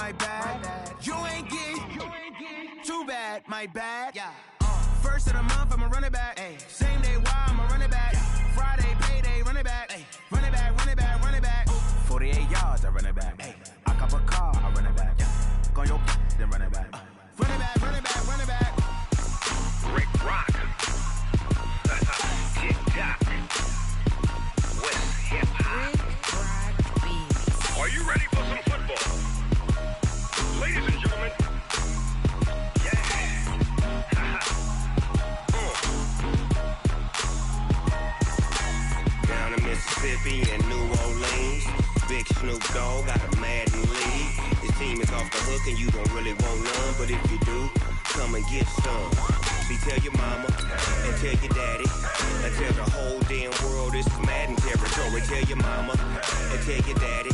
my bad. You ain't get too bad, my bad. First of the month, I'ma run it back. Same day, why I'ma run it back. Friday, payday, run it back. Run it back, run it back, run it back. 48 yards, I run it back. I cop a car, I run it back. Go on your then run it back. Run it back, run it back, run it back. Rick Rock. Tick-tock. West hip-hop. Are you ready for some football? Ladies and gentlemen. Yeah. Down in Mississippi and New Orleans, Big Snoop Dogg got a Madden lead. His team is off the hook and you don't really want none, but if you do, come and get some. See, tell your mama and tell your daddy and tell the whole damn world this is Madden territory. Tell your mama and tell your daddy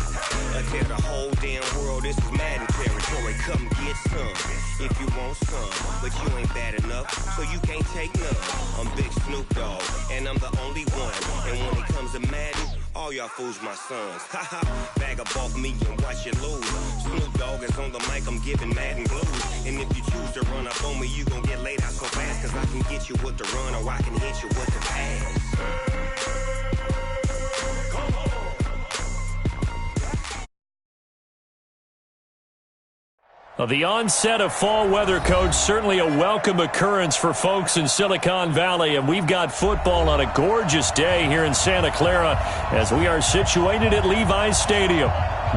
and tell the whole damn world this is Madden territory. Come get some if you want some, but you ain't bad enough, so you can't take none. I'm Big Snoop Dogg and I'm the only one, and when it comes to Madden, all y'all fools my sons. Haha, bag up off me and watch you lose. Snoop Dogg is on the mic, I'm giving Madden blues. And if you choose to run up on me, you gon' get laid out so fast, cause I can get you with the run or I can hit you with the pass. Well, the onset of fall weather, Coach, certainly a welcome occurrence for folks in Silicon Valley, and we've got football on a gorgeous day here in Santa Clara as we are situated at Levi's Stadium.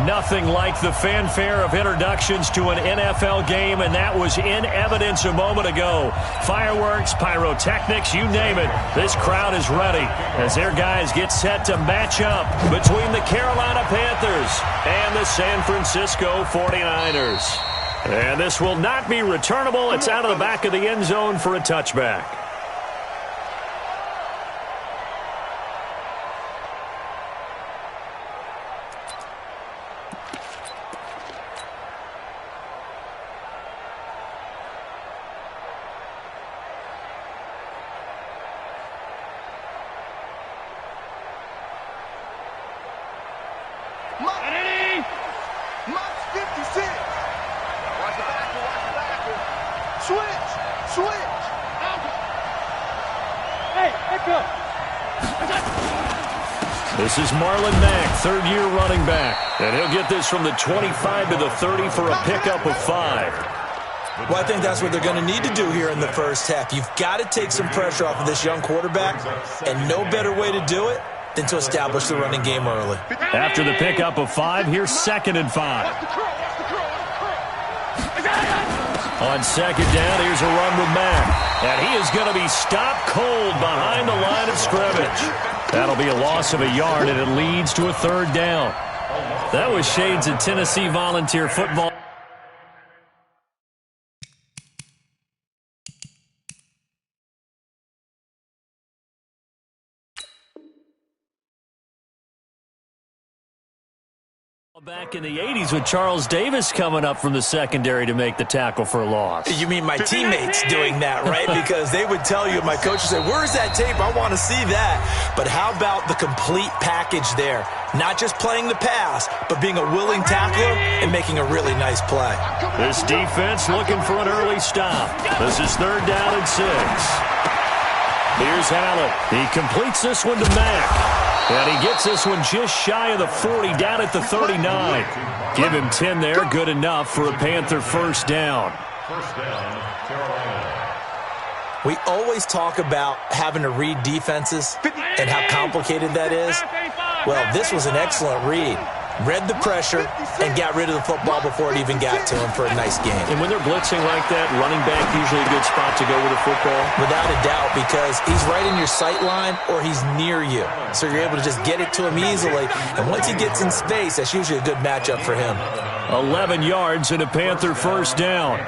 Nothing like the fanfare of introductions to an NFL game, and that was in evidence a moment ago. Fireworks, pyrotechnics, you name it. This crowd is ready as their guys get set to match up between the Carolina Panthers and the San Francisco 49ers. And this will not be returnable. It's out of the back of the end zone for a touchback. This is Marlon Mack, third-year running back. And he'll get this from the 25 to the 30 for a pickup of 5. Well, I think that's what they're going to need to do here in the first half. You've got to take some pressure off of this young quarterback, and no better way to do it than to establish the running game early. After the pickup of 5, here's 2nd and 5. On 2nd down, here's a run with Mack. And he is going to be stopped cold behind the line of scrimmage. That'll be a loss of a yard, and it leads to a 3rd down. That was shades of Tennessee Volunteer football. Back in the 80s with Charles Davis coming up from the secondary to make the tackle for a loss. You mean my teammates doing that, right? Because they would tell you, my coach would say, where's that tape? I want to see that. But how about the complete package there? Not just playing the pass, but being a willing tackler and making a really nice play. This defense looking for an early stop. This is 3rd down and 6. Here's Allen. He completes this one to Mack. And he gets this one just shy of the 40, down at the 39. Give him 10 there, good enough for a Panther 1st down. We always talk about having to read defenses and how complicated that is. Well, this was an excellent read. Read the pressure and got rid of the football before it even got to him for a nice game. And when they're blitzing like that, running back usually a good spot to go with the football? Without a doubt, because he's right in your sight line or he's near you. So you're able to just get it to him easily. And once he gets in space, that's usually a good matchup for him. 11 yards and a Panther 1st down.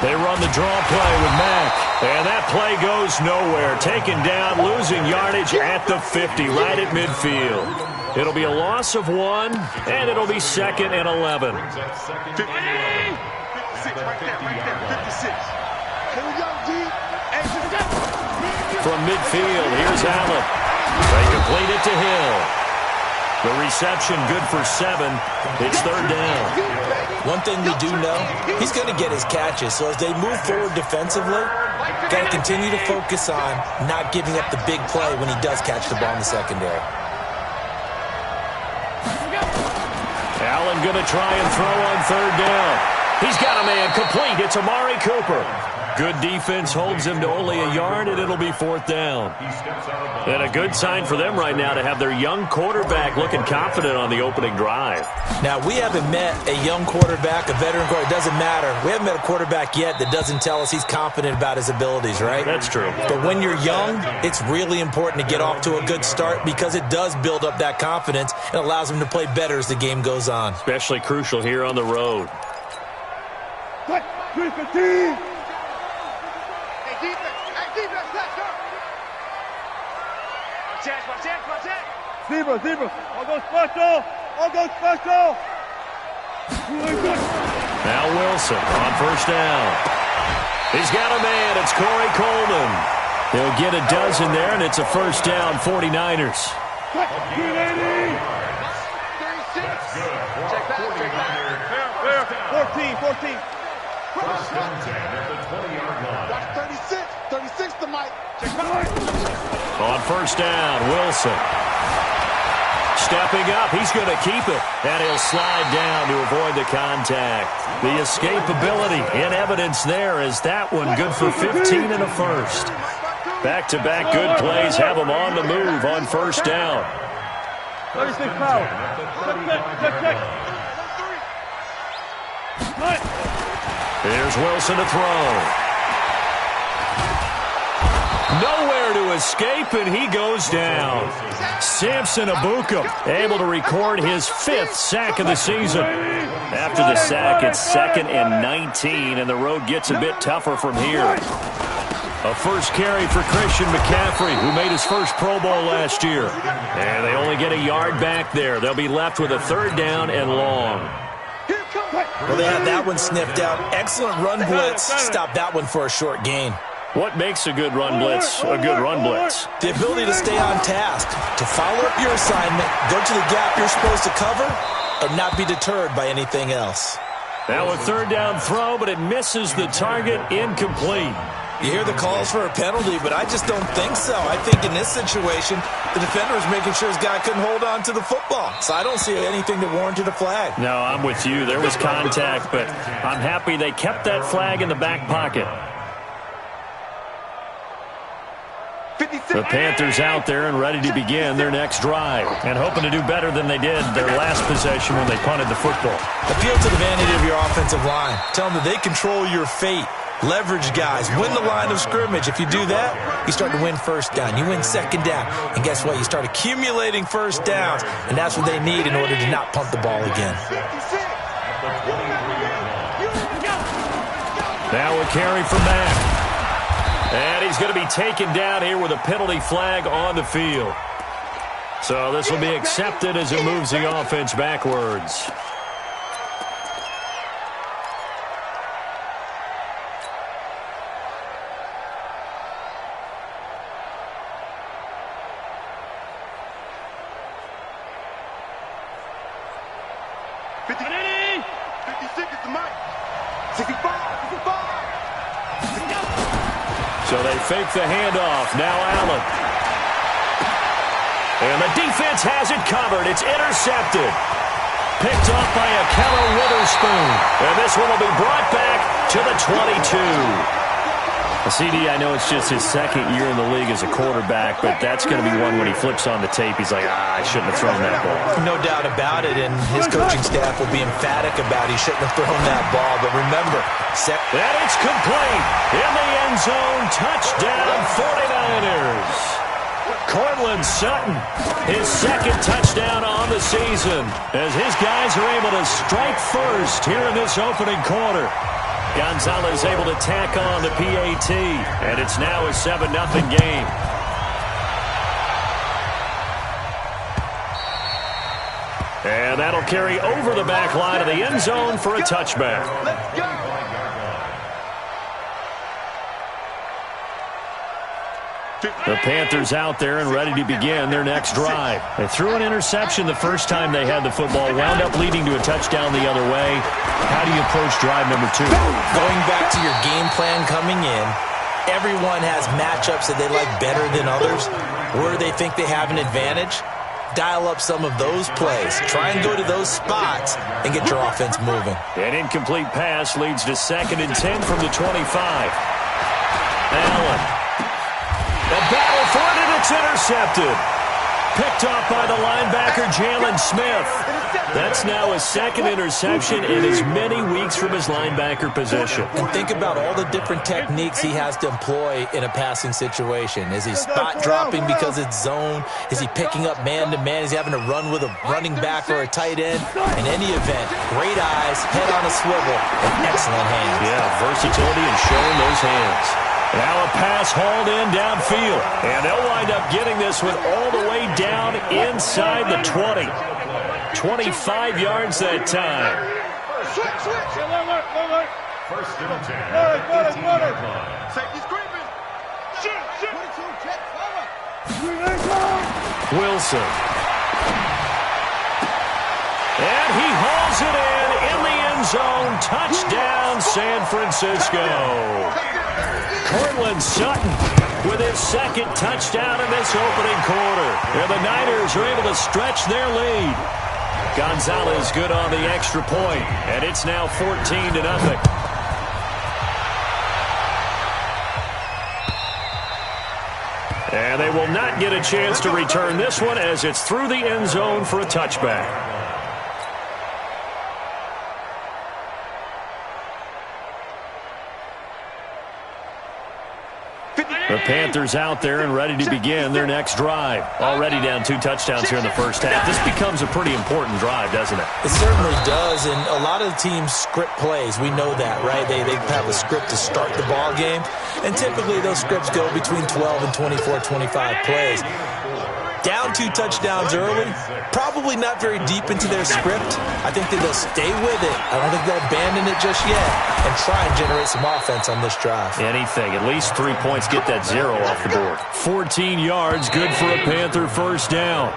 They run the draw play with Mack. And that play goes nowhere. Taken down, losing yardage at the 50, right at midfield. It'll be a loss of 1, and it'll be 2nd and 11. 56 right there, 56. From midfield, here's Allen. They complete it to Hill. The reception good for 7. It's third down. One thing we do know, he's going to get his catches. So as they move forward defensively, got to continue to focus on not giving up the big play when he does catch the ball in the secondary. Allen going to try and throw on third down. He's got a man complete. It's Amari Cooper. Good defense holds him to only a yard, and it'll be fourth down. And a good sign for them right now to have their young quarterback looking confident on the opening drive. Now, we haven't met a young quarterback, a veteran quarterback. It doesn't matter. We haven't met a quarterback yet that doesn't tell us he's confident about his abilities, right? That's true. But when you're young, it's really important to get off to a good start because it does build up that confidence and allows him to play better as the game goes on. Especially crucial here on the road. Zebra. I'll go special. Now Wilson on first down. He's got a man. It's Corey Coleman. He'll get a dozen there, and it's a first down, 49ers. 14. First and 10 at the 20-yard line. Watch 36 to Mike. On first down, Wilson. Stepping up, he's going to keep it. And he'll slide down to avoid the contact. The escapability in evidence there is that one good for 15 and a first. Back-to-back good plays have him on the move on first down. 36 power. Check. Here's Wilson to throw. Nowhere to escape, and he goes down. Samson Abuka able to record his 5th sack of the season. After the sack, it's 2nd and 19, and the road gets a bit tougher from here. A first carry for Christian McCaffrey, who made his first Pro Bowl last year. And they only get a yard back there. They'll be left with a third down and long. Well, they had that one sniffed out. Excellent run blitz. Stop that one for a short gain. What makes a good run blitz a good run blitz? The ability to stay on task, to follow up your assignment, go to the gap you're supposed to cover, and not be deterred by anything else. Now a third down throw, but it misses the target, incomplete. You hear the calls for a penalty, but I just don't think so. I think in this situation, the defender was making sure his guy couldn't hold on to the football. So I don't see anything that warranted a flag. No, I'm with you. There was contact, but I'm happy they kept that flag in the back pocket. The Panthers out there and ready to begin their next drive and hoping to do better than they did their last possession when they punted the football. Appeal to the vanity of your offensive line. Tell them that they control your fate. Leverage guys. Win the line of scrimmage. If you do that, you start to win first down. You win second down. And guess what? You start accumulating first downs. And that's what they need in order to not punt the ball again. Now a carry for Mack. And he's going to be taken down here with a penalty flag on the field. So this will be accepted as it moves the offense backwards. So they fake the handoff. Now Allen. And the defense has it covered. It's intercepted. Picked off by Akello Witherspoon. And this one will be brought back to the 22. CD, I know it's just his second year in the league as a quarterback, but that's going to be one when he flips on the tape. He's like, I shouldn't have thrown that ball. No doubt about it, and his coaching staff will be emphatic about he shouldn't have thrown that ball. But remember, and it's complete. In the end zone, touchdown 49ers. Cortland Sutton, his second touchdown on the season, as his guys are able to strike first here in this opening quarter. Gonzalez able to tack on the PAT, and it's now a 7-0 game. And that'll carry over the back line of the end zone for a touchback. Let's go. The Panthers out there and ready to begin their next drive. They threw an interception the first time they had the football, wound up leading to a touchdown the other way. How do you approach drive number 2? Going back to your game plan coming in, everyone has matchups that they like better than others. Where they think they have an advantage, dial up some of those plays. Try and go to those spots and get your offense moving. An incomplete pass leads to 2nd and 10 from the 25. Allen. The battle for it, and it's intercepted. Picked off by the linebacker, Jalen Smith. That's now his 2nd interception in as many weeks from his linebacker position. And think about all the different techniques he has to employ in a passing situation. Is he spot dropping because it's zone? Is he picking up man-to-man? Is he having to run with a running back or a tight end? In any event, great eyes, head on a swivel, and excellent hands. Yeah, versatility and showing those hands. Now a pass hauled in downfield. And they'll wind up getting this one all the way down inside the 20. 25 yards that time. First and 10. Safety's creeping. Wilson. And he hauls it in the end zone. Touchdown, San Francisco. Cortland Sutton with his 2nd touchdown in this opening quarter. And the Niners are able to stretch their lead. Gonzalez good on the extra point, and it's now 14-0. And they will not get a chance to return this one as it's through the end zone for a touchback. The Panthers out there and ready to begin their next drive. Already down 2 touchdowns here in the first half. This becomes a pretty important drive, doesn't it? It certainly does, and a lot of the teams script plays. We know that, right? They have a script to start the ball game, and typically those scripts go between 12 and 24, 25 plays. Down 2 touchdowns early, probably not very deep into their script. I think that they'll stay with it. I don't think they'll abandon it just yet and try and generate some offense on this drive. Anything. At least 3 points. Get that 0 off the board. 14 yards. Good for a Panther first down.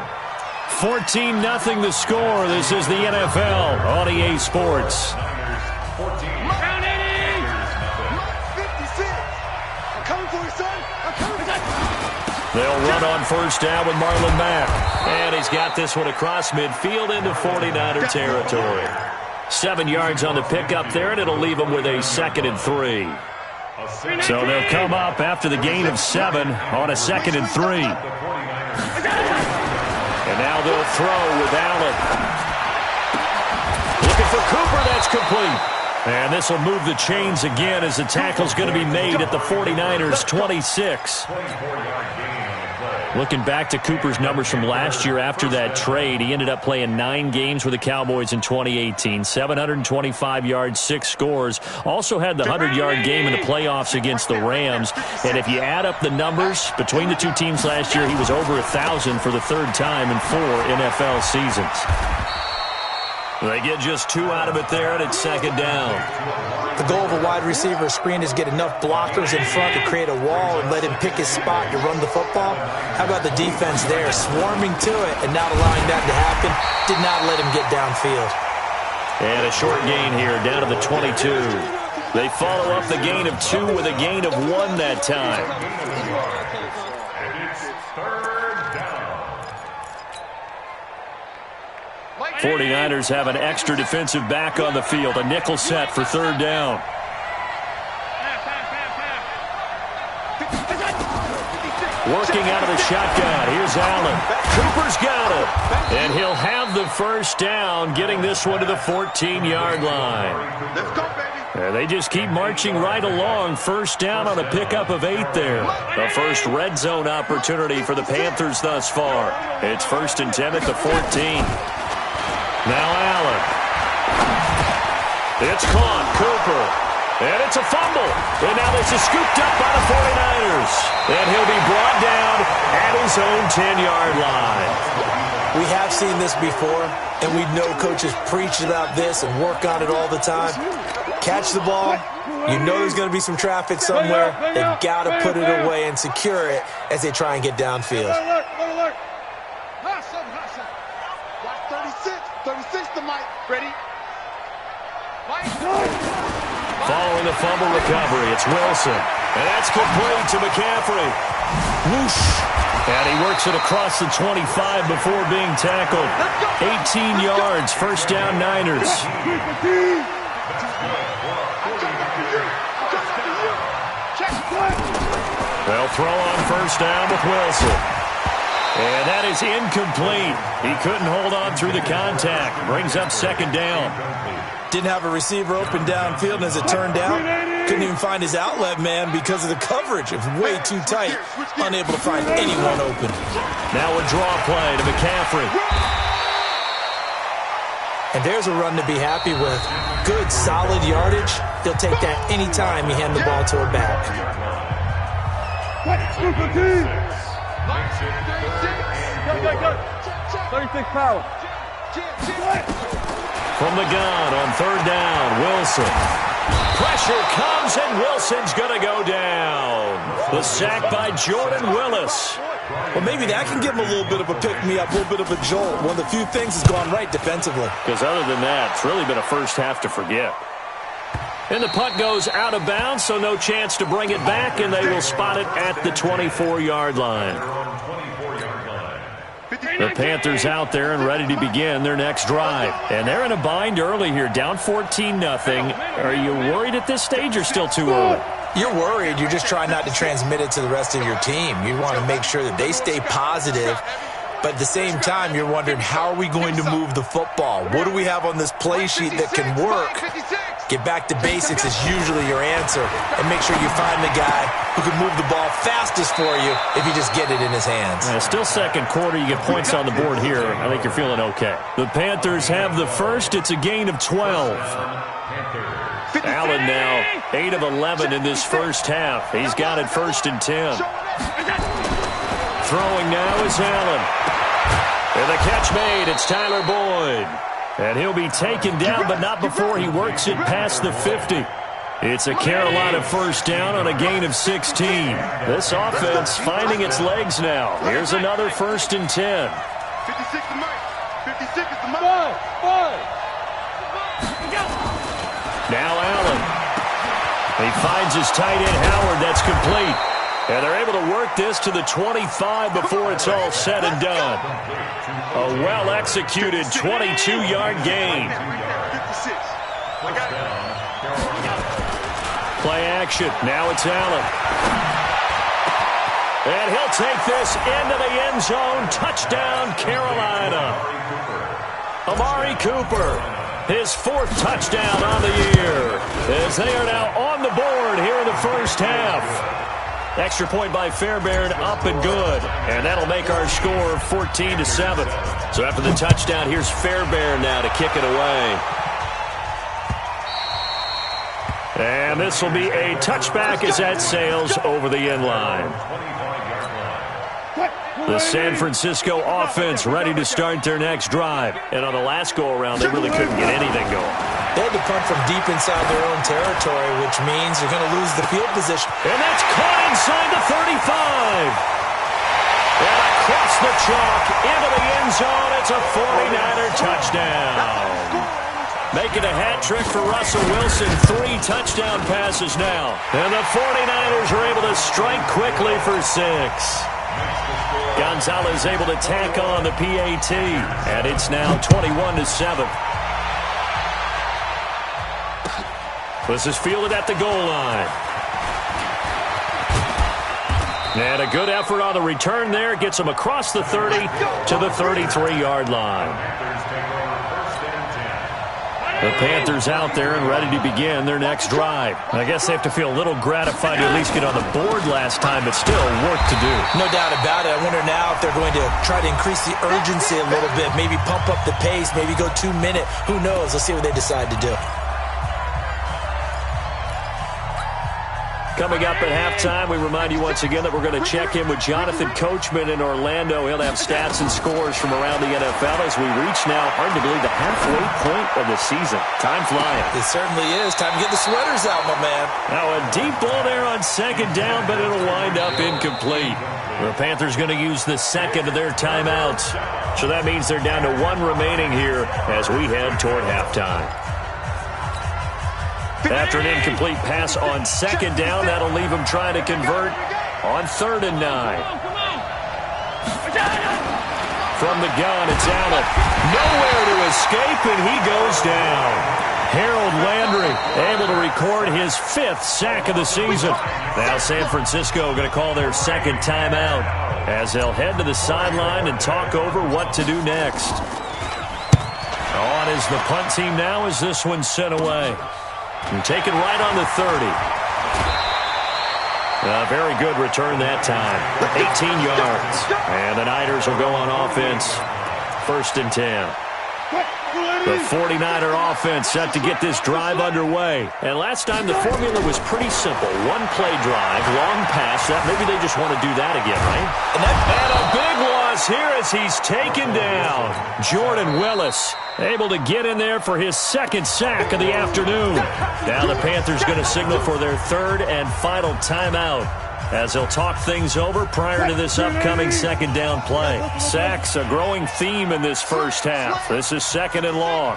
14-0 the score. This is the NFL on EA Sports. They'll run on first down with Marlon Mack. And he's got this one across midfield into 49er territory. 7 yards on the pickup there, and it'll leave them with a 2nd and 3. So they'll come up after the gain of 7 on a 2nd and 3. And now they'll throw with Allen. Looking for Cooper, that's complete. And this will move the chains again as the tackle's going to be made at the 49ers' 26. Looking back to Cooper's numbers from last year after that trade, he ended up playing 9 games with the Cowboys in 2018. 725 yards, 6 scores. Also had the 100-yard game in the playoffs against the Rams. And if you add up the numbers between the 2 teams last year, he was over 1,000 for the 3rd time in 4 NFL seasons. They get just 2 out of it there, and it's 2nd down. The goal of a wide receiver screen is get enough blockers in front to create a wall and let him pick his spot to run the football. How about the defense there, swarming to it and not allowing that to happen? Did not let him get downfield. And a short gain here, down to the 22. They follow up the gain of 2 with a gain of 1 that time. And it's 3rd down. 49ers have an extra defensive back on the field. A nickel set for 3rd down. Working out of the shotgun. Here's Allen. Cooper's got it. And he'll have the first down, getting this one to the 14-yard line. Let's go, baby. They just keep marching right along. First down on a pickup of 8 there. The first red zone opportunity for the Panthers thus far. It's 1st and 10 at the 14. Now Allen. It's caught. Cooper. And it's a fumble. And now this is scooped up by the 49ers. And he'll be brought down at his own 10-yard line. We have seen this before, and we know coaches preach about this and work on it all the time. catch the ball. You know there's going to be some traffic somewhere. They've got to put it away and secure it as they try and get downfield. Alert. Hustle. Watch 36 to Mike. Ready? Mike. Following the fumble recovery, it's Wilson. And that's complete to McCaffrey. Whoosh. And he works it across the 25 before being tackled. 18 yards, first down Niners. They'll throw on first down with Wilson. And that is incomplete. He couldn't hold on through the contact. Brings up second down. Didn't have a receiver open downfield, and as it turned out, couldn't even find his outlet man because of the coverage. It was way too tight. Unable to find anyone open. Now a draw play to McCaffrey. And there's a run to be happy with. Good, solid yardage. He'll take that anytime you hand the ball to a back. 36 power. From the gun on third down, Wilson. Pressure comes, and Wilson's going to go down. The sack by Jordan Willis. Well, maybe that can give him a little bit of a pick-me-up, a little bit of a jolt. One of the few things has gone right defensively. Because other than that, it's really been a first half to forget. And the punt goes out of bounds, so no chance to bring it back, and they will spot it at the 24-yard line. The Panthers out there and ready to begin their next drive. And they're in a bind early here, down 14-0. Are you worried at this stage or still too early? You're worried. You're just trying not to transmit it to the rest of your team. You want to make sure that they stay positive. But at the same time, you're wondering, how are we going to move the football? What do we have on this play sheet that can work? Get back to basics is usually your answer. And make sure you find the guy who can move the ball fastest for you if you just get it in his hands. Still second quarter. You get points on the board here. I think you're feeling okay. The Panthers have the first. It's a gain of 12. Allen now 8 of 11 in this first half. He's got it first and 10. Throwing now is Allen. And the catch made. It's Tyler Boyd. And he'll be taken down, but not before he works it past the 50. It's a Carolina first down on a gain of 16. This offense finding its legs now. Here's another first and 10. 56 to Mike. 56 is the Mike. Now Allen. He finds his tight end Howard. That's complete. And they're able to work this to the 25 before it's all said and done. A well-executed 22-yard gain. Play action. Now it's Allen. And he'll take this into the end zone. Touchdown, Carolina. Amari Cooper, his fourth touchdown on the year, as they are now on the board here in the first half. Extra point by Fairbairn, up and good. And that'll make our score 14-7. So after the touchdown, here's Fairbairn now to kick it away. And this will be a touchback as that sails over the end line. The San Francisco offense ready to start their next drive. And on the last go-around, they really couldn't get anything going. They had to punt from deep inside their own territory, which means you're going to lose the field position. And that's caught inside the 35. And across the chalk into the end zone. It's a 49er touchdown. Making a hat trick for Russell Wilson. 3 touchdown passes now. And the 49ers are able to strike quickly for 6. Gonzalez able to tack on the PAT. And it's now 21-7. This is fielded at the goal line. And a good effort on the return there. Gets him across the 30 to the 33-yard line. The Panthers out there and ready to begin their next drive. I guess they have to feel a little gratified to at least get on the board last time, but still work to do. No doubt about it. I wonder now if they're going to try to increase the urgency a little bit, maybe pump up the pace, maybe go 2-minute. Who knows? Let's see what they decide to do. Coming up at halftime, we remind you once again that we're going to check in with Jonathan Coachman in Orlando. He'll have stats and scores from around the NFL as we reach now, hard to believe, the halfway point of the season. Time flying. It certainly is. Time to get the sweaters out, my man. Now a deep ball there on second down, but it'll wind up incomplete. The Panthers going to use the second of their timeouts. So that means they're down to one remaining here as we head toward halftime. After an incomplete pass on second down, that'll leave him trying to convert on 3rd and 9. From the gun, it's Allen. Nowhere to escape, and he goes down. Harold Landry able to record his 5th sack of the season. Now San Francisco going to call their second timeout as they'll head to the sideline and talk over what to do next. On is the punt team now as this one's sent away. And taken right on the 30. A very good return that time. 18 yards. And the Niners will go on offense. 1st and 10. The 49er offense set to get this drive underway. And last time the formula was pretty simple. One-play drive, long pass. Maybe they just want to do that again, right? And a big loss here as he's taken down. Jordan Willis able to get in there for his 2nd sack of the afternoon. Now the Panthers going to signal for their 3rd and final timeout as they'll talk things over prior to this upcoming second down play. Sacks, a growing theme in this first half. This is 2nd and long.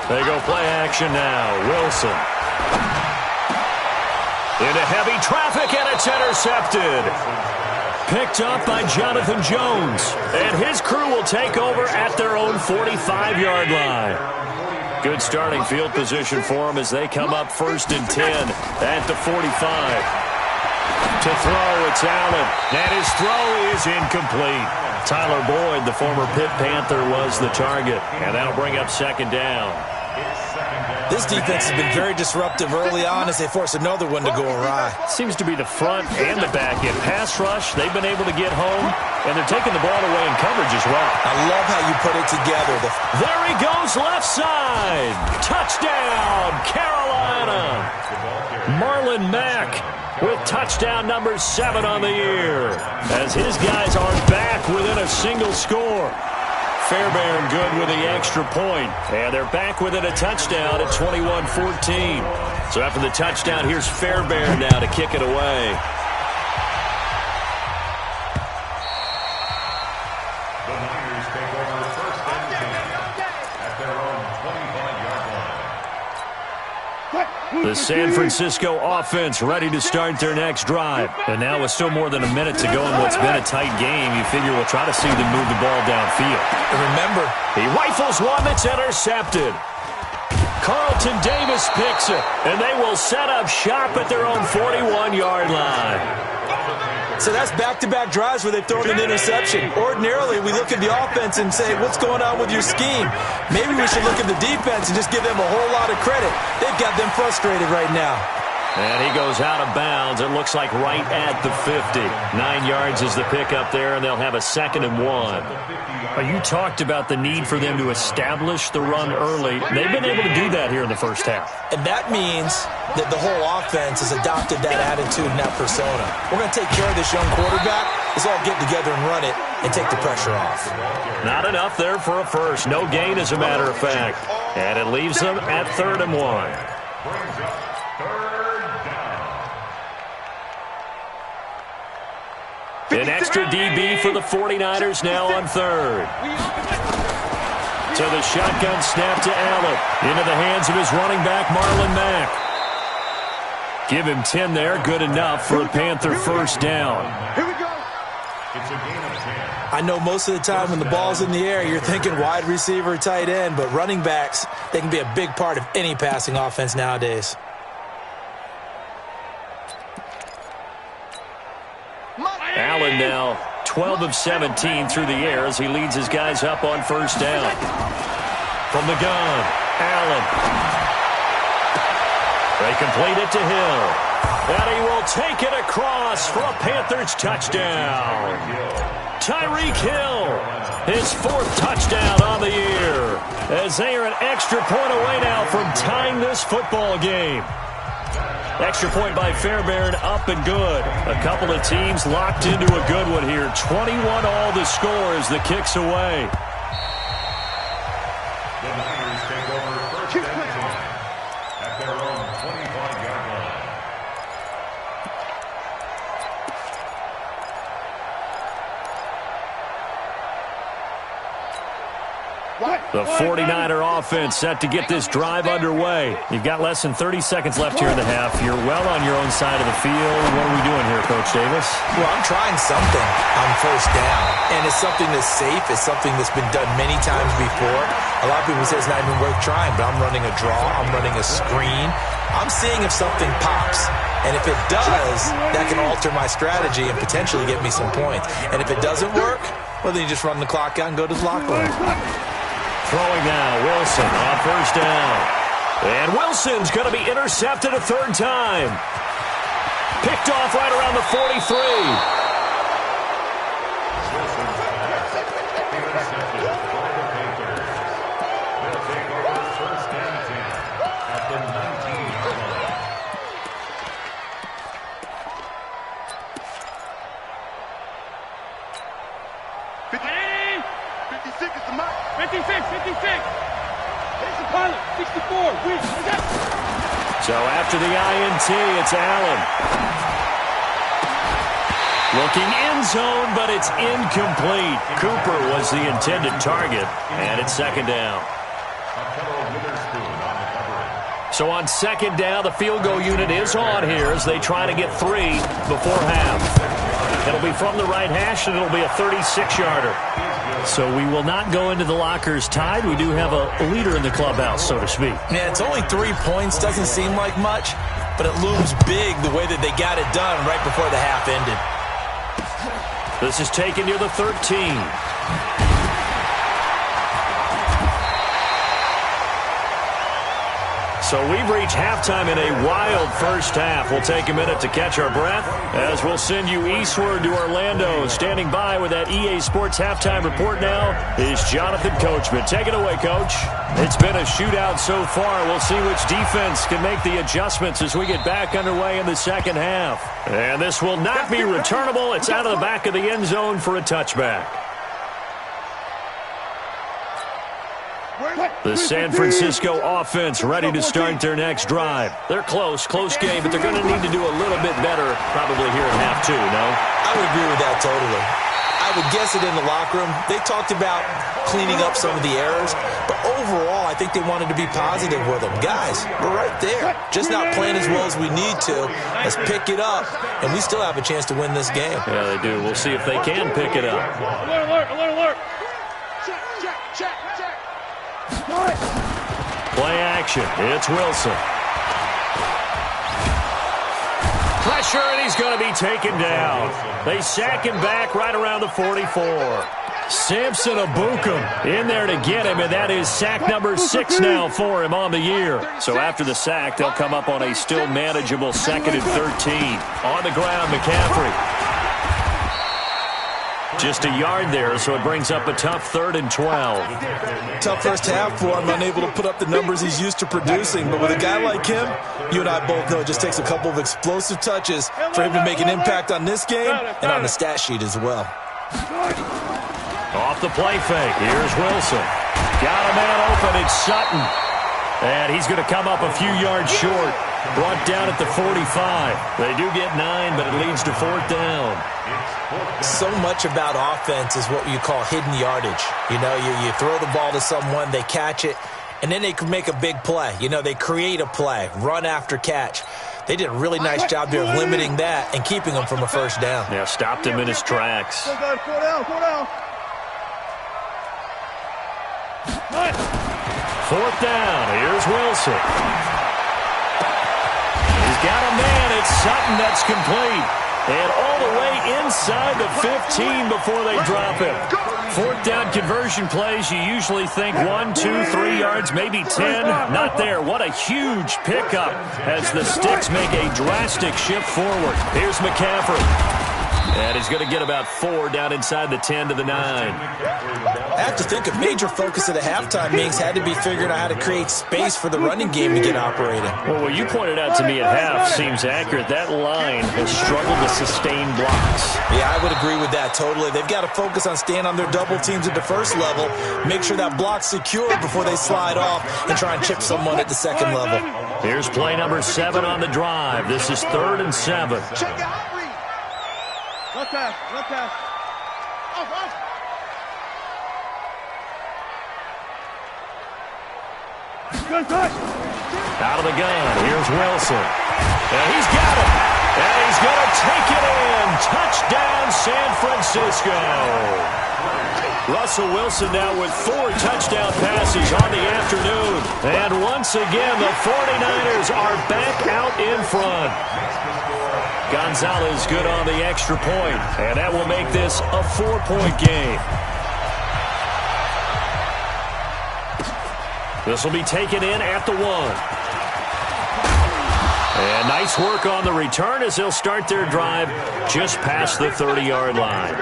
They go play action now. Wilson. Into heavy traffic, and it's intercepted. Picked up by Jonathan Jones. And his crew will take over at their own 45-yard line. Good starting field position for them as they come up 1st and 10 at the 45. To throw, it's Allen. And his throw is incomplete. Tyler Boyd, the former Pitt Panther, was the target. And that'll bring up 2nd down. This defense has been very disruptive early on as they force another one to go awry. Seems to be the front and the back end. Pass rush, they've been able to get home, and they're taking the ball away in coverage as well. I love how you put it together. There he goes, left side. Touchdown, Carolina. Marlon Mack with touchdown number 7 on the year as his guys are back within a single score. Fairbairn good with the extra point. And they're back within a touchdown at 21-14. So after the touchdown, here's Fairbairn now to kick it away. The Niners take over 1st and 10 at their own 25-yard line. The San Francisco offense ready to start their next drive. And now with still more than a minute to go in what's been a tight game, you figure we'll try to see them move the ball downfield. And remember, he rifles one that's intercepted. Carlton Davis picks it, and they will set up shop at their own 41-yard line. So that's back-to-back drives where they've thrown an interception. Ordinarily, we look at the offense and say, what's going on with your scheme? Maybe we should look at the defense and just give them a whole lot of credit. They've got them frustrated right now. And he goes out of bounds. It looks like right at the 50. 9 yards is the pickup there, and they'll have a 2nd and 1. You talked about the need for them to establish the run early. They've been able to do that here in the first half. And that means that the whole offense has adopted that attitude and that persona. We're going to take care of this young quarterback. Let's all get together and run it and take the pressure off. Not enough there for a first. No gain, as a matter of fact. And it leaves them at 3rd and 1. Brings up 3rd down. An extra DB for the 49ers now on 3rd. To the shotgun snap to Allen. Into the hands of his running back, Marlon Mack. Give him 10 there. Good enough for a Panther 1st down. Here we go. It's a gain of 10. I know most of the time when the ball's in the air, you're thinking wide receiver, tight end, but running backs, they can be a big part of any passing offense nowadays. Allen now 12 of 17 through the air as he leads his guys up on 1st down. From the gun, Allen. They complete it to Hill. And he will take it across for a Panthers touchdown. Tyreek Hill, his 4th touchdown on the year, as they are an extra point away now from tying this football game. Extra point by Fairbairn, up and good. A couple of teams locked into a good one here. 21 all the score as the kick's away. The Niners take over first and 10 at their own 25-yard line. The 49er offense set to get this drive underway. You've got less than 30 seconds left here in the half. You're well on your own side of the field. What are we doing here, Coach Davis? Well, I'm trying something on first down, and it's something that's safe. It's something that's been done many times before. A lot of people say it's not even worth trying, but I'm running a draw. I'm running a screen. I'm seeing if something pops. And if it does, that can alter my strategy and potentially get me some points. And if it doesn't work, well, then you just run the clock out and go to the locker room. Throwing now, Wilson on first down. And Wilson's going to be intercepted a third time. Picked off right around the 43. They'll take over first and 10 at the 19-yard line. Is the mark. 56. Here's the pilot. 64. So after the INT, it's Allen. Looking end zone, but it's incomplete. Cooper was the intended target, and it's second down. So on second down, the field goal unit is on here as they try to get 3 before half. It'll be from the right hash, and it'll be a 36-yarder. So we will not go into the lockers tied. We do have a leader in the clubhouse, so to speak. Yeah, it's only 3 points. Doesn't seem like much, but it looms big the way that they got it done right before the half ended. This is taken near the 13. So we've reached halftime in a wild first half. We'll take a minute to catch our breath as we'll send you eastward to Orlando. Standing by with that EA Sports halftime report now is Jonathan Coachman. Take it away, Coach. It's been a shootout so far. We'll see which defense can make the adjustments as we get back underway in the second half. And this will not be returnable. It's out of the back of the end zone for a touchback. The San Francisco offense ready to start their next drive. They're close game, but they're going to need to do a little bit better probably here in half 2, no? I would agree with that totally. I would guess it in the locker room. They talked about cleaning up some of the errors, but overall, I think they wanted to be positive with them. Guys, we're right there. Just not playing as well as we need to. Let's pick it up, and we still have a chance to win this game. Yeah, they do. We'll see if they can pick it up. Alert. Check. Play action. It's Wilson. Pressure, and he's going to be taken down. They sack him back right around the 44. Samson Abukum in there to get him, and that is sack number 6 now for him on the year. So after the sack, they'll come up on a still manageable 2nd and 13. On the ground, McCaffrey. Just a yard there, so it brings up a tough 3rd and 12. Tough first half for him, unable to put up the numbers he's used to producing. But with a guy like him, you and I both know it just takes a couple of explosive touches for him to make an impact on this game and on the stat sheet as well. Off the play fake, here's Wilson. Got a man open, it's Sutton. And he's going to come up a few yards short. Brought down at the 45. They do get 9, but it leads to 4th down. So much about offense is what you call hidden yardage. You know, you throw the ball to someone, they catch it, and then they can make a big play. You know, they create a play, run after catch. They did a really nice job there of limiting that and keeping him from a first down. Yeah, stopped him in his tracks. 4 down. 4th down. Here's Wilson. He's got a man. It's Sutton that's complete. And all the way inside the 15 before they drop him. 4th down conversion plays, you usually think 1, 2, 3 yards, maybe 10. Not there. What a huge pickup as the Sticks make a drastic shift forward. Here's McCaffrey. And he's going to get about 4 down inside the 10 to the 9. I have to think a major focus of the halftime meetings had to be figuring out how to create space for the running game to get operating. Well, what you pointed out to me at half seems accurate. That line has struggled to sustain blocks. Yeah, I would agree with that totally. They've got to focus on staying on their double teams at the first level, make sure that block's secure before they slide off and try and chip someone at the second level. Here's play number 7 on the drive. This is 3rd and 7. Check out, read. Run pass, run pass. Off. Good touch. Out of the gun, here's Wilson. And he's got it. And he's going to take it in. Touchdown, San Francisco. Russell Wilson now with 4 touchdown passes on the afternoon. And once again, the 49ers are back out in front. Gonzalez good on the extra point, and that will make this a 4-point game. This will be taken in at the 1. And nice work on the return as they'll start their drive just past the 30-yard line.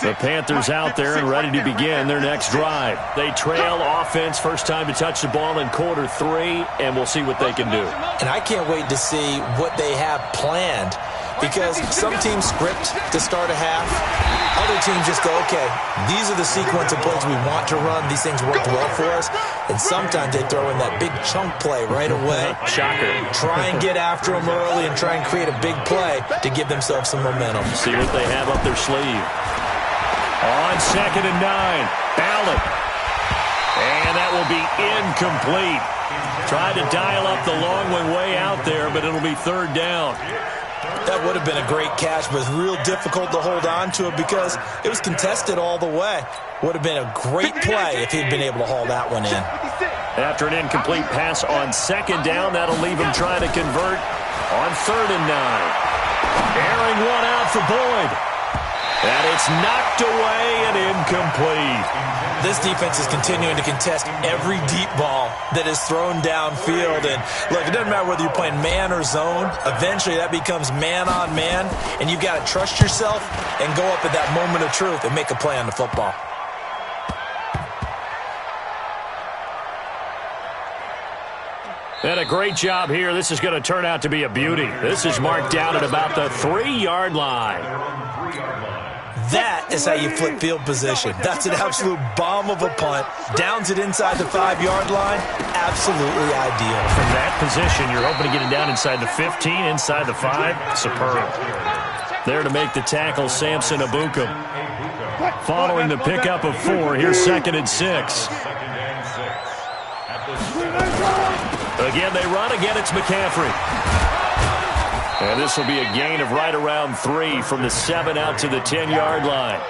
The Panthers out there and ready to begin their next drive. They trail offense, first time to touch the ball in quarter 3, and we'll see what they can do. And I can't wait to see what they have planned, because some teams script to start a half. Other teams just go, okay, these are the sequence of plays we want to run. These things worked well for us. And sometimes they throw in that big chunk play right away. Shocker. Try and get after them early and try and create a big play to give themselves some momentum. See what they have up their sleeve. On 2nd and 9, Allen. And that will be incomplete. Tried to dial up the long one way out there, but it'll be 3rd down. That would have been a great catch, but it's real difficult to hold on to it because it was contested all the way. Would have been a great play if he'd been able to haul that one in. After an incomplete pass on 2nd down, that'll leave him trying to convert on 3rd and 9. Airing one out for Boyd. And it's knocked away and incomplete. This defense is continuing to contest every deep ball that is thrown downfield. And look, it doesn't matter whether you're playing man or zone. Eventually that becomes man on man. And you've got to trust yourself and go up at that moment of truth and make a play on the football. And a great job here. This is going to turn out to be a beauty. This is marked down at about the 3-yard line. That is how you flip field position. That's an absolute bomb of a punt. Downs it inside the 5-yard line. Absolutely ideal. From that position, you're hoping to get it down inside the 15, inside the 5. Superb. There to make the tackle, Samson Abukum. Following the pickup of 4, here's 2nd and 6. Again, they run. Again, it's McCaffrey. And this will be a gain of right around 3 from the 7 out to the 10-yard line.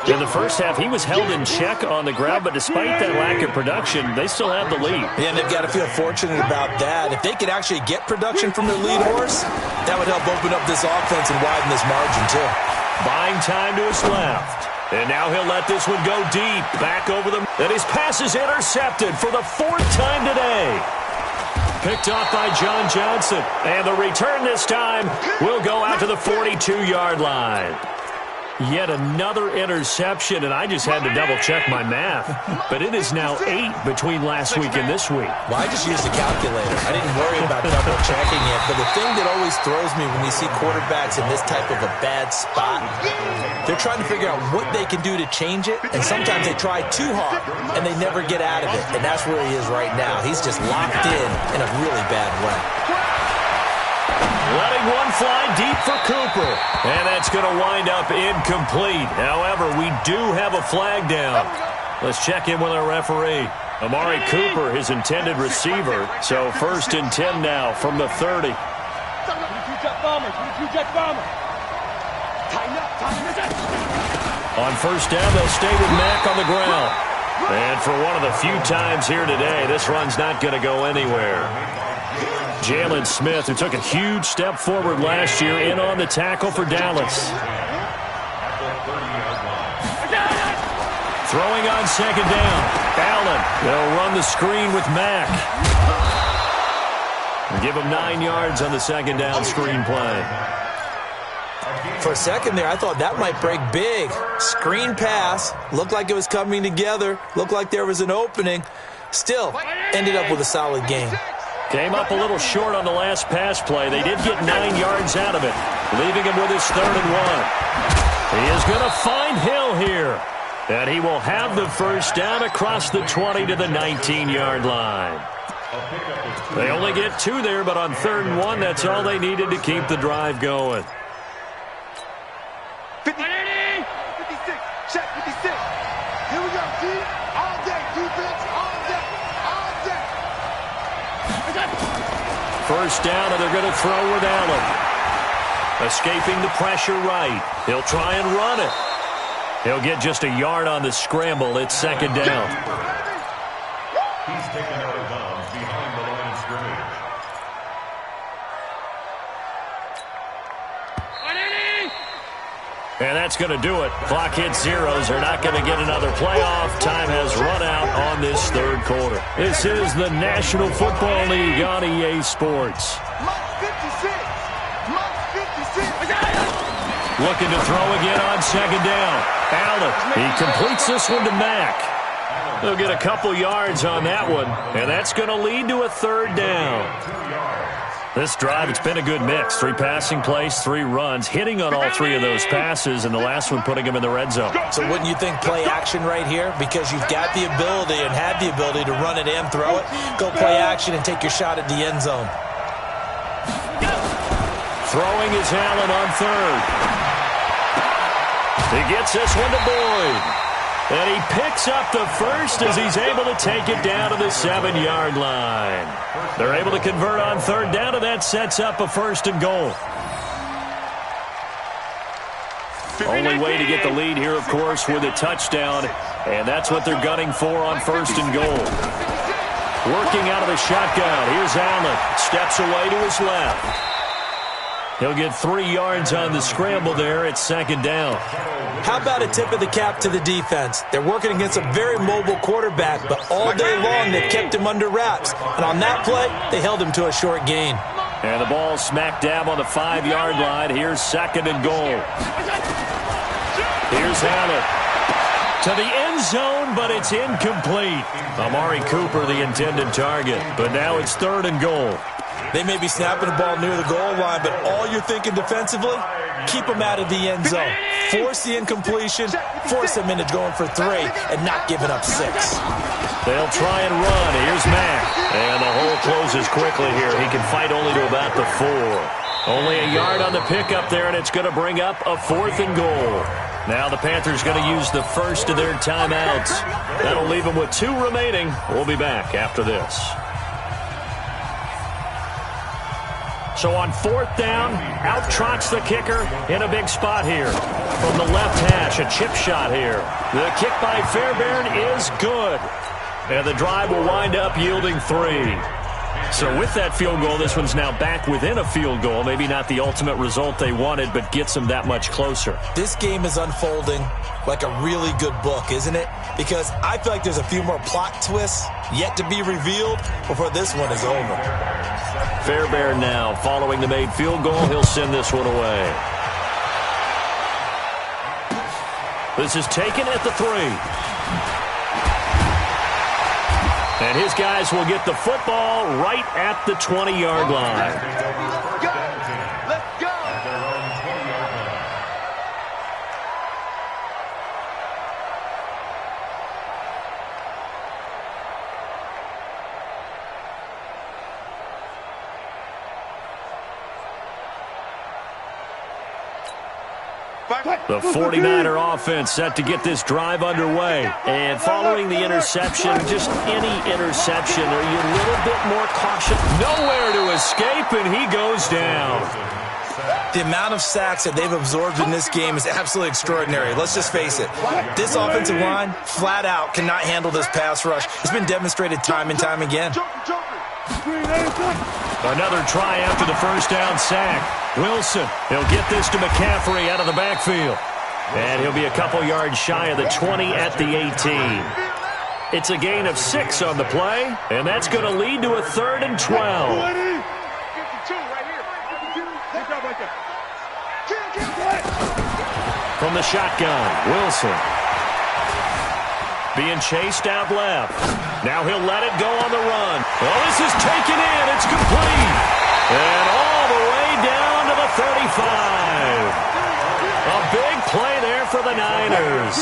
In the first half, he was held in check on the ground, but despite that lack of production, they still have the lead. Yeah, and they've got to feel fortunate about that. If they could actually get production from their lead horse, that would help open up this offense and widen this margin, too. Buying time to his left. And now he'll let this one go deep. Back over them. And his pass is intercepted for the 4th time today. Picked off by John Johnson. And the return this time will go out to the 42-yard line. Yet another interception, and I just had to double-check my math. But it is now 8 between last week and this week. Well, I just used a calculator. I didn't worry about double-checking it. But the thing that always throws me when you see quarterbacks in this type of a bad spot, they're trying to figure out what they can do to change it. And sometimes they try too hard, and they never get out of it. And that's where he is right now. He's just locked in a really bad way. Letting one fly deep for Cooper. And that's going to wind up incomplete. However, we do have a flag down. Let's check in with our referee. Amari Cooper, his intended receiver. So 1st and 10 now from the 30. On 1st down, they'll stay with Mack on the ground. And for one of the few times here today, this run's not going to go anywhere. Jalen Smith, who took a huge step forward last year, in on the tackle for Dallas. Throwing on 2nd down. Allen, they'll run the screen with Mack. Give him 9 yards on the 2nd down screen play. For a second there, I thought that might break big. Screen pass. Looked like it was coming together. Looked like there was an opening. Still, ended up with a solid game. Came up a little short on the last pass play. They did get 9 yards out of it, leaving him with his 3rd and 1. He is going to find Hill here. And he will have the first down across the 20 to the 19-yard line. They only get 2 there, but on 3rd and 1, that's all they needed to keep the drive going. 50, 56, check 56. Here we go, D. All day, defense, all day, all day. First down, and they're going to throw with Allen. Escaping the pressure right. He'll try and run it. He'll get just a yard on the scramble. It's 2nd down. He's taken out of bounds behind the line of scrimmage. And that's going to do it. Clock hits zeros. They're not going to get another playoff. Time has run out on this 3rd quarter. This is the National Football League on EA Sports. Looking to throw again on 2nd down. Allen, he completes this one to Mack. They'll get a couple yards on that one, and that's going to lead to a 3rd down. This drive, it's been a good mix. 3 passing plays, 3 runs, hitting on all 3 of those passes, and the last one putting him in the red zone. So wouldn't you think play action right here? Because you've got the ability and had the ability to run it and throw it. Go play action and take your shot at the end zone. Throwing is Allen on 3rd. He gets this one to Boyd. And he picks up the first as he's able to take it down to the 7-yard line. They're able to convert on 3rd down, and that sets up a 1st and goal. Only way to get the lead here, of course, with a touchdown, and that's what they're gunning for on 1st and goal. Working out of the shotgun. Here's Allen. Steps away to his left. He'll get 3 yards on the scramble there at 2nd down. How about a tip of the cap to the defense? They're working against a very mobile quarterback, but all day long they've kept him under wraps. And on that play, they held him to a short gain. And the ball smack dab on the 5-yard line. Here's 2nd and goal. Here's Allen. To the end zone, but it's incomplete. Amari Cooper, the intended target. But now it's 3rd and goal. They may be snapping the ball near the goal line, but all you're thinking defensively, keep them out of the end zone. Force the incompletion, force them into going for 3, and not giving up 6. They'll try and run. Here's Mack. And the hole closes quickly here. He can fight only to about the 4. Only a yard on the pickup there, and it's going to bring up a 4th and goal. Now the Panthers going to use the first of their timeouts. That'll leave them with 2 remaining. We'll be back after this. So on 4th down, out trots the kicker in a big spot here. From the left hash, a chip shot here. The kick by Fairbairn is good. And the drive will wind up yielding 3. So with that field goal, this one's now back within a field goal. Maybe not the ultimate result they wanted, but gets them that much closer. This game is unfolding like a really good book, isn't it? Because I feel like there's a few more plot twists yet to be revealed before this one is over. Fairbairn now following the made field goal. He'll send this one away. This is taken at the 3. And his guys will get the football right at the 20-yard line. Let's go. The 49er offense set to get this drive underway. And following the interception, just any interception, are you a little bit more cautious? Nowhere to escape, and he goes down. The amount of sacks that they've absorbed in this game is absolutely extraordinary. Let's just face it. This offensive line, flat out, cannot handle this pass rush. It's been demonstrated time and time again. Another try after the first down sack. Wilson, he'll get this to McCaffrey out of the backfield. And he'll be a couple yards shy of the 20 at the 18. It's a gain of 6 on the play, and that's going to lead to a 3rd and 12. 52 right here. 52. Good job right there. From the shotgun, Wilson. Being chased out left. Now he'll let it go on the run. Oh, this is taken in. It's complete. And all the way down to the 35. A big play there for the Niners.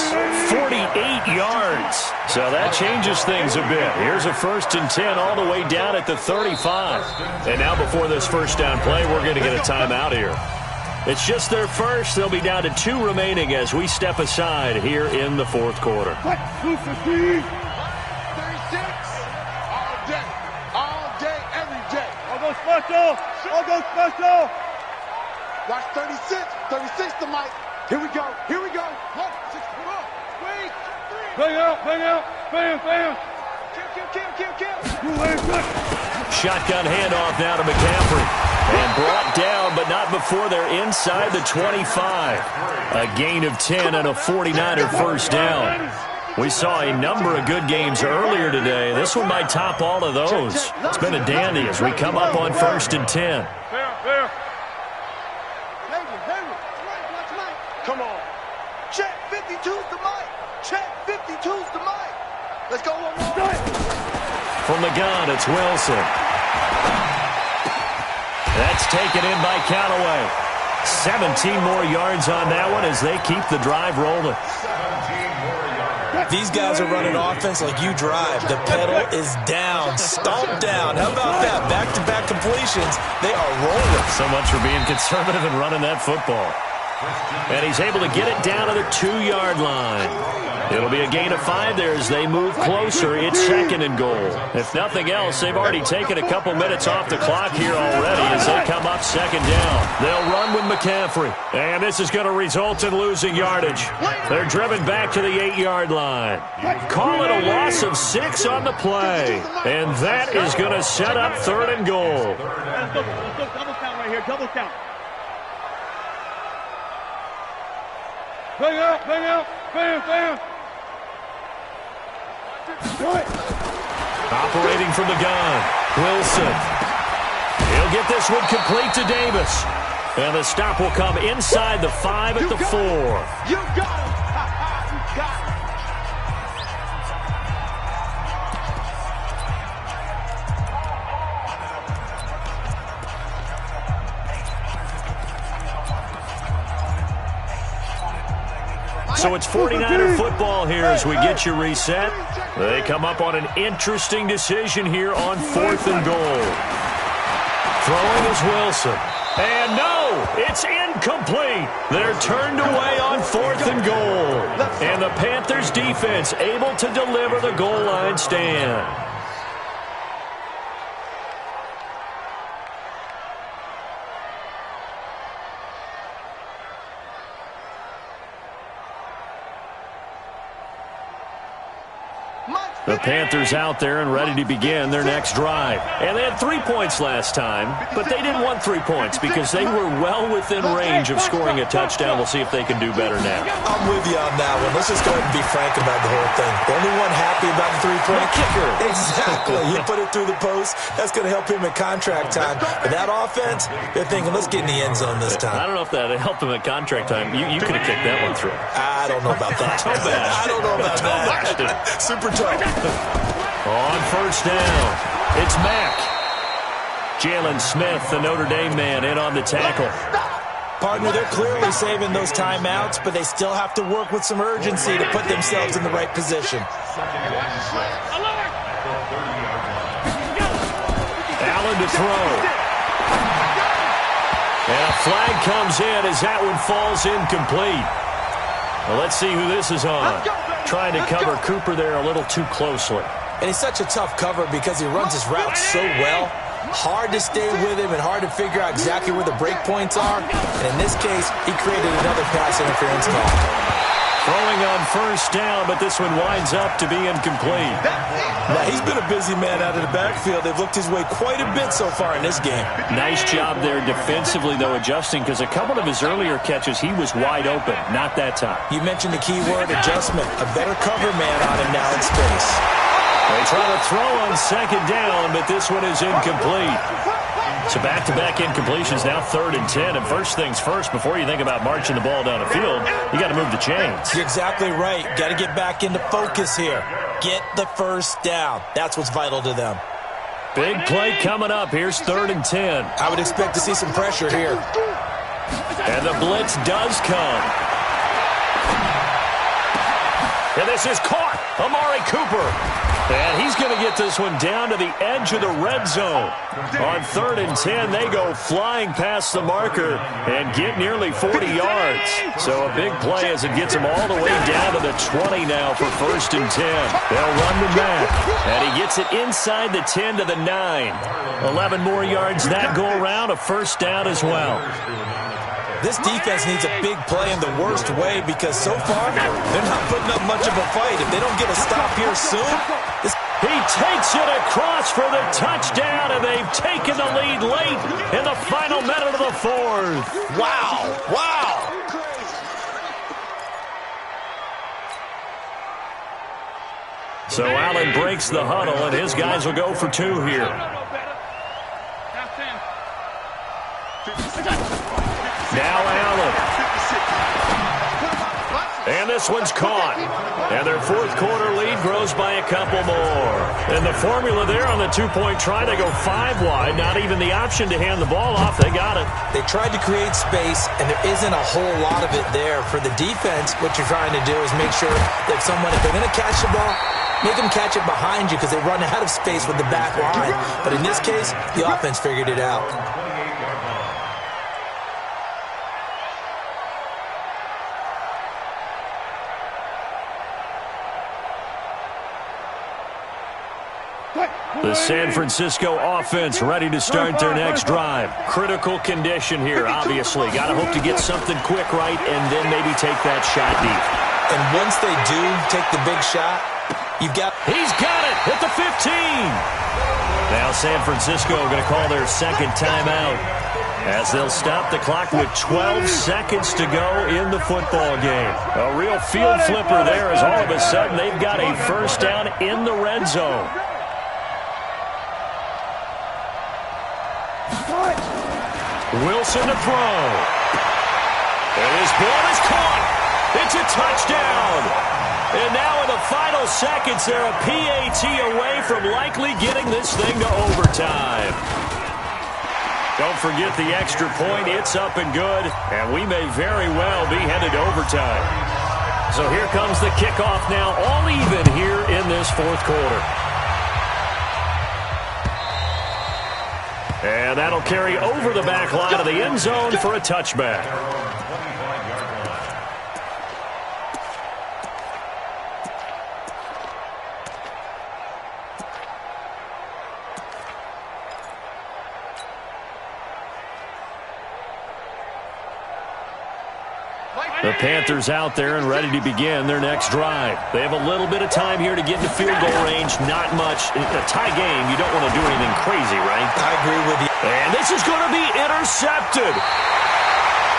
48 yards. So that changes things a bit. Here's a 1st and 10 all the way down at the 35. And now before this first down play, we're going to get a timeout here. It's just their first. They'll be down to 2 remaining as we step aside here in the 4th quarter. 36. All day, every day. I'll go special. I'll go special. Watch 36. 36 to Mike. Here we go. Here we go. 1, 6, come on. Wait. 3. Bang out. Bang out. Bam, bam. Kill. Shotgun handoff now to McCaffrey. And brought down, but not before they're inside the 25. A gain of 10 and a 49er first down. We saw a number of good games earlier today. This one might top all of those. It's been a dandy as we come up on 1st and 10. Fair. Come on. Check 52's the Mike. Check 52's the Mike. Let's go one more. From the gun, it's Wilson. That's taken in by Callaway. 17 more yards on that one as they keep the drive rolling. These guys are running offense like you drive. The pedal is down, stomped down. How about that? Back-to-back completions. They are rolling. So much for being conservative and running that football. And he's able to get it down to the 2-yard line. It'll be a gain of 5 there as they move closer. It's 2nd and goal. If nothing else, they've already taken a couple minutes off the clock here already as they come up 2nd down. They'll run with McCaffrey. And this is going to result in losing yardage. They're driven back to the 8-yard line. Call it a loss of 6 on the play. And that is going to set up 3rd and goal. Let's go double count right here. Double count. Bang out. Bam. Operating from the gun, Wilson. He'll get this one complete to Davis. And the stop will come inside the 5 at the 4. You got him. You got him. So it's 49er football here as we get you reset. They come up on an interesting decision here on 4th and goal. Throwing is Wilson. And no, it's incomplete. They're turned away on 4th and goal. And the Panthers defense able to deliver the goal line stand. The Panthers out there and ready to begin their next drive. And they had 3 points last time, but they didn't want 3 points because they were well within range of scoring a touchdown. We'll see if they can do better now. I'm with you on that one. Let's just go ahead and be frank about the whole thing. The only one happy about the 3-point kicker. Exactly. He put it through the post. That's going to help him at contract time. But that offense, they're thinking, let's get in the end zone this time. I don't know if that helped him at contract time. You could have kicked that one through. I don't know about that. I don't know about that. Super tough. On 1st down, it's Mack. Jalen Smith, the Notre Dame man, in on the tackle. Partner, they're clearly saving those timeouts, but they still have to work with some urgency to put themselves in the right position. Allen to throw. And a flag comes in as that one falls incomplete. Well, let's see who this is on. Trying to cover Cooper there a little too closely. And he's such a tough cover because he runs his routes so well. Hard to stay with him and hard to figure out exactly where the break points are. And in this case, he created another pass interference call. Throwing on 1st down, but this one winds up to be incomplete. Now, he's been a busy man out of the backfield. They've looked his way quite a bit so far in this game. Nice job there defensively, though, adjusting, because a couple of his earlier catches, he was wide open. Not that time. You mentioned the key word, adjustment. A better cover man on him now in space. They try to throw on second down, but this one is incomplete. So back-to-back incompletions, now 3rd and 10. And first things first, before you think about marching the ball down the field, you got to move the chains. You're exactly right. Got to get back into focus here. Get the first down. That's what's vital to them. Big play coming up. Here's 3rd and 10. I would expect to see some pressure here. And the blitz does come. And this is caught. Amari Cooper. And he's going to get this one down to the edge of the red zone. On 3rd and 10, they go flying past the marker and get nearly 40 yards. So a big play as it gets them all the way down to the 20 now for 1st and 10. They'll run the back. And he gets it inside the 10 to the 9. 11 more yards that go around, a first down as well. This defense needs a big play in the worst way because so far they're not putting up much of a fight. If they don't get a stop here soon, he takes it across for the touchdown, and they've taken the lead late in the final minute of the 4th. Wow. Wow. So Allen breaks the huddle, and his guys will go for 2 here. Now Allen. And this one's caught. And their 4th quarter lead grows by a couple more. And the formula there on the 2-point try, they go 5 wide. Not even the option to hand the ball off. They got it. They tried to create space, and there isn't a whole lot of it there. For the defense, what you're trying to do is make sure that if they're going to catch the ball, make them catch it behind you because they run out of space with the back line. But in this case, the offense figured it out. The San Francisco offense ready to start their next drive. Critical condition here, obviously. Got to hope to get something quick right and then maybe take that shot deep. And once they do take the big shot, He's got it at the 15. Now San Francisco going to call their second timeout as they'll stop the clock with 12 seconds to go in the football game. A real field flipper there as all of a sudden they've got a first down in the red zone. Wilson to throw. And his ball is caught. It's a touchdown. And now in the final seconds, they're a PAT away from likely getting this thing to overtime. Don't forget the extra point. It's up and good, and we may very well be headed to overtime. So here comes the kickoff now, all even here in this 4th quarter. And that'll carry over the back line of the end zone for a touchback. The Panthers out there and ready to begin their next drive. They have a little bit of time here to get into field goal range. Not much. In a tie game, you don't want to do anything crazy, right? I agree with you. And this is going to be intercepted.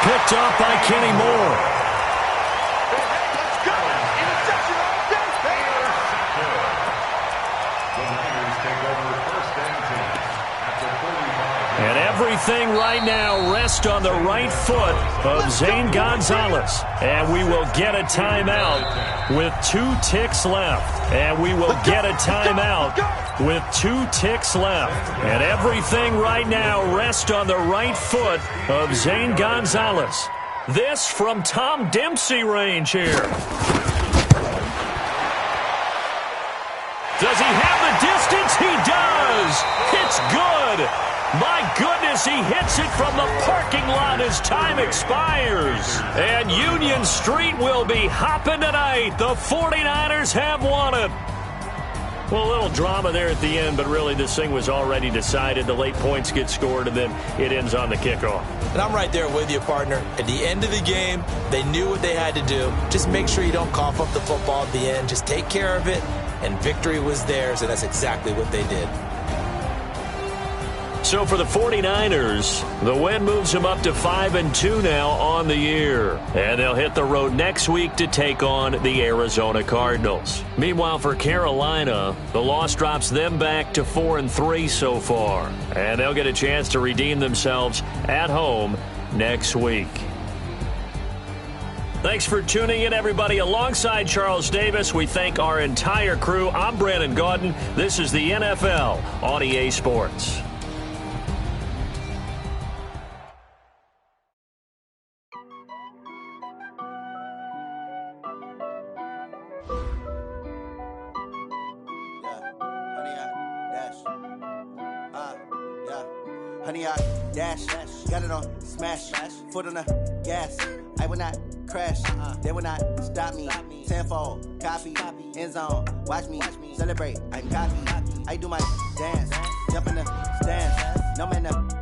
Picked up by Kenny Moore. And everything right now rests on the right foot of Zane Gonzalez. And we will get a timeout with 2 ticks left. And we will get a timeout with 2 ticks left. And everything right now rests on the right foot of Zane Gonzalez. This from Tom Dempsey range here. Does he have the distance? He does. It's good. My goodness, he hits it from the parking lot as time expires. And Union Street will be hopping tonight. The 49ers have won it. Well, a little drama there at the end, but really this thing was already decided. The late points get scored, and then it ends on the kickoff. And I'm right there with you, partner. At the end of the game, they knew what they had to do. Just make sure you don't cough up the football at the end. Just take care of it, and victory was theirs, and that's exactly what they did. So for the 49ers, the win moves them up to 5-2 now on the year. And they'll hit the road next week to take on the Arizona Cardinals. Meanwhile, for Carolina, the loss drops them back to 4-3 so far. And they'll get a chance to redeem themselves at home next week. Thanks for tuning in, everybody. Alongside Charles Davis, we thank our entire crew. I'm Brandon Gaudin. This is the NFL on EA Sports. Honey, I dash, got it on smash, foot on the gas. I will not crash, they will not stop me. Tenfold, copy, end zone, watch me celebrate. I'm cocky, I do my dance, jump in the stands, no man up.